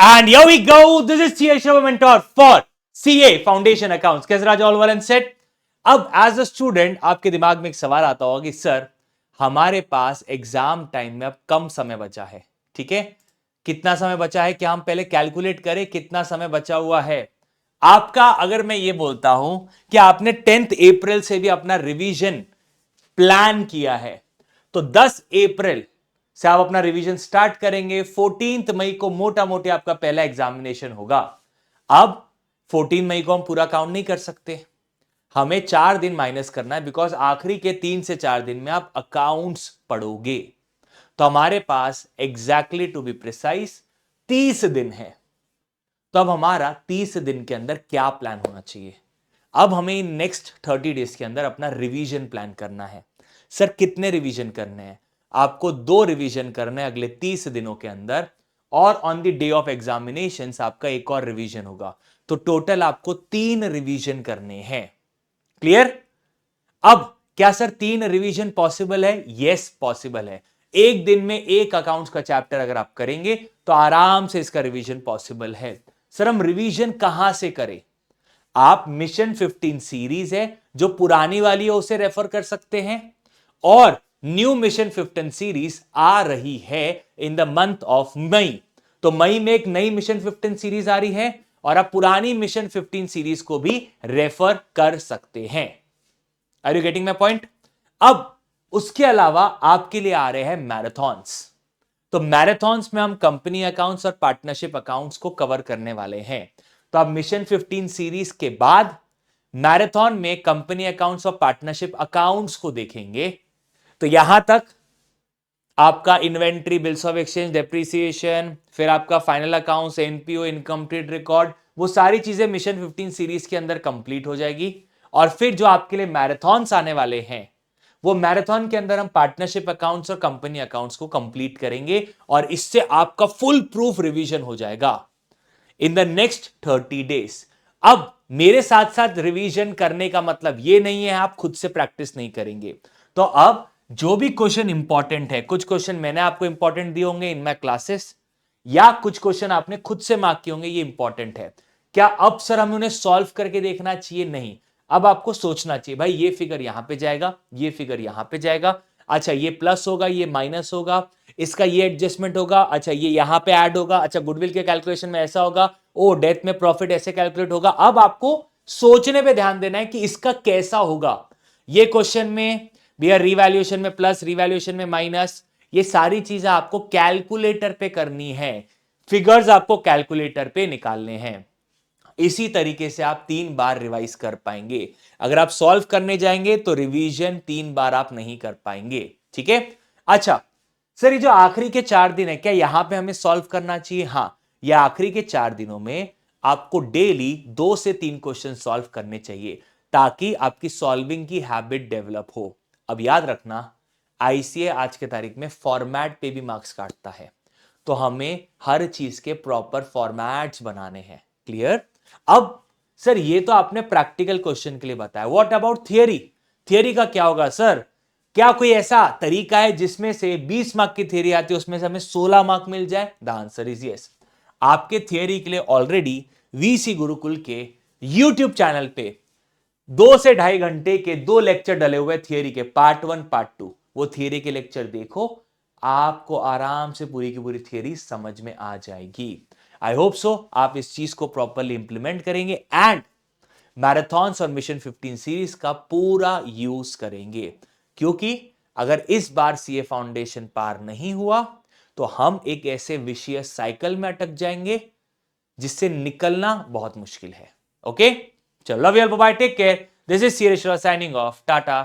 And here we go. This is CA Shiva Mentor for CA Foundation Accounts. कैसे राजा all well and set? अब as a student आपके दिमाग में एक सवाल आता होगा कि सर हमारे पास एग्जाम टाइम में अब कम समय बचा है, ठीक है? कितना समय बचा है, क्या हम पहले कैलकुलेट करें कितना समय बचा हुआ है आपका? अगर मैं ये बोलता हूं कि आपने 10th अप्रैल से भी अपना रिवीजन प्लान किया है, तो 10 अप्रैल से आप अपना रिवीजन स्टार्ट करेंगे। 14 मई को मोटा मोटी आपका पहला एग्जामिनेशन होगा। अब 14 मई को हम पूरा काउंट नहीं कर सकते, हमें 4 दिन माइनस करना है, बिकॉज आखिरी के 3 से 4 दिन में आप अकाउंट्स पढ़ोगे। तो हमारे पास एग्जैक्टली टू बी प्रिसाइज 30 दिन है। तो अब हमारा 30 दिन के अंदर क्या प्लान होना चाहिए? अब हमें नेक्स्ट 30 डेज के अंदर अपना रिवीजन प्लान करना है। सर कितने रिवीजन करने हैं? आपको 2 रिवीजन करने हैं अगले 30 दिनों के अंदर, और on the day of examination आपका एक और रिवीजन होगा। तो टोटल आपको 3 रिवीजन करने हैं। क्लियर? अब क्या सर 3 रिवीजन पॉसिबल है? यस पॉसिबल है। एक दिन में एक अकाउंट्स का चैप्टर अगर आप करेंगे तो आराम से इसका रिवीजन पॉसिबल है। सर हम रिवीजन कहां से करें? आप मिशन 15 सीरीज है जो पुरानी वाली है उसे रेफर कर सकते हैं, और न्यू मिशन 15 सीरीज आ रही है in the month of May. तो मई में एक नई मिशन 15 सीरीज आ रही है, और आप पुरानी मिशन 15 सीरीज को भी रेफर कर सकते हैं। Are you getting my point? अब उसके अलावा आपके लिए आ रहे हैं मैराथॉन्स। तो मैराथॉन्स में हम कंपनी अकाउंट्स और पार्टनरशिप अकाउंट्स को कवर करने वाले हैं। तो आप मिशन 15 सीरीज के बाद मैराथन में कंपनी अकाउंट्स और पार्टनरशिप अकाउंट्स को देखेंगे। तो यहां तक आपका inventory, bills of exchange, depreciation, फिर आपका final accounts, NPO, incomplete record, वो सारी चीजें मिशन 15 सीरीज के अंदर कंप्लीट हो जाएगी। और फिर जो आपके लिए मैराथन्स आने वाले हैं, वो मैराथन के अंदर हम पार्टनरशिप अकाउंट्स और कंपनी अकाउंट्स को कंप्लीट करेंगे, और इससे आपका फुल प्रूफ रिवीजन हो जाएगा इन द नेक्स्ट 30 डेज। अब मेरे साथ साथ रिवीजन करने का मतलब ये नहीं है आप खुद से प्रैक्टिस नहीं करेंगे। तो अब जो भी क्वेश्चन इंपॉर्टेंट है, कुछ क्वेश्चन मैंने आपको इंपॉर्टेंट दिए होंगे इन माय क्लासेस, या कुछ क्वेश्चन आपने खुद से मार्क किए होंगे, ये इंपॉर्टेंट है। क्या अब सर हमें उन्हें सॉल्व करके देखना चाहिए? नहीं, अब आपको सोचना चाहिए भाई ये फिगर यहां पे जाएगा, ये फिगर यहां पे जाएगा, अच्छा ये प्लस होगा, ये माइनस होगा, इसका ये एडजस्टमेंट होगा, अच्छा ये यहां पे ऐड होगा, अच्छा गुडविल के कैलकुलेशन में ऐसा होगा, ओ डेथ में प्रॉफिट ऐसे कैलकुलेट होगा। अब आपको सोचने पे ध्यान देना है कि इसका कैसा होगा। ये क्वेश्चन में भैया रिवैल्यूएशन में प्लस, रिवैल्यूएशन में माइनस, ये सारी चीजें आपको कैलकुलेटर पे करनी है, फिगर्स आपको कैलकुलेटर पे निकालने हैं। इसी तरीके से आप 3 बार रिवाइज कर पाएंगे। अगर आप सॉल्व करने जाएंगे तो रिवीजन 3 बार आप नहीं कर पाएंगे, ठीक है? अच्छा सर ये जो आखिरी के 4 दिन है, क्या यहां पे हमें सॉल्व करना चाहिए? हां, ये आखिरी के 4 दिनों में आपको डेली 2 से 3 क्वेश्चन सॉल्व करने चाहिए, ताकि आपकी सॉल्विंग की हैबिट डेवलप हो। अब याद रखना, आईसीए आज के तारीख में फॉर्मेट पे भी मार्क्स काटता है, तो हमें हर चीज के प्रॉपर फॉर्मेट्स बनाने हैं। क्लियर? अब सर ये तो आपने प्रैक्टिकल क्वेश्चन के लिए बताया, व्हाट अबाउट थियरी? थियरी का क्या होगा सर? क्या कोई ऐसा तरीका है जिसमें से 20 मार्क की थियरी आती है उसमें से हमें 16 मार्क मिल जाए? The answer is yes. आपके थियरी के लिए ऑलरेडी वीसी गुरुकुल के यूट्यूब चैनल पे 2 से 2.5 घंटे के 2 लेक्चर डले हुए थियरी के, पार्ट 1 पार्ट 2। वो थियरी के लेक्चर देखो, आपको आराम से पूरी की पूरी थियरी समझ में आ जाएगी। आई होप सो आप इस चीज को प्रॉपरली इंप्लीमेंट करेंगे एंड मैराथन्स और मिशन 15 सीरीज का पूरा यूज करेंगे, क्योंकि अगर इस बार सीए फाउंडेशन पार नहीं हुआ तो हम एक ऐसे विशियस साइकिल में अटक जाएंगे जिससे निकलना बहुत मुश्किल है। ओके, चलो love you all, bye bye, take care, this is CA signing off, Tata.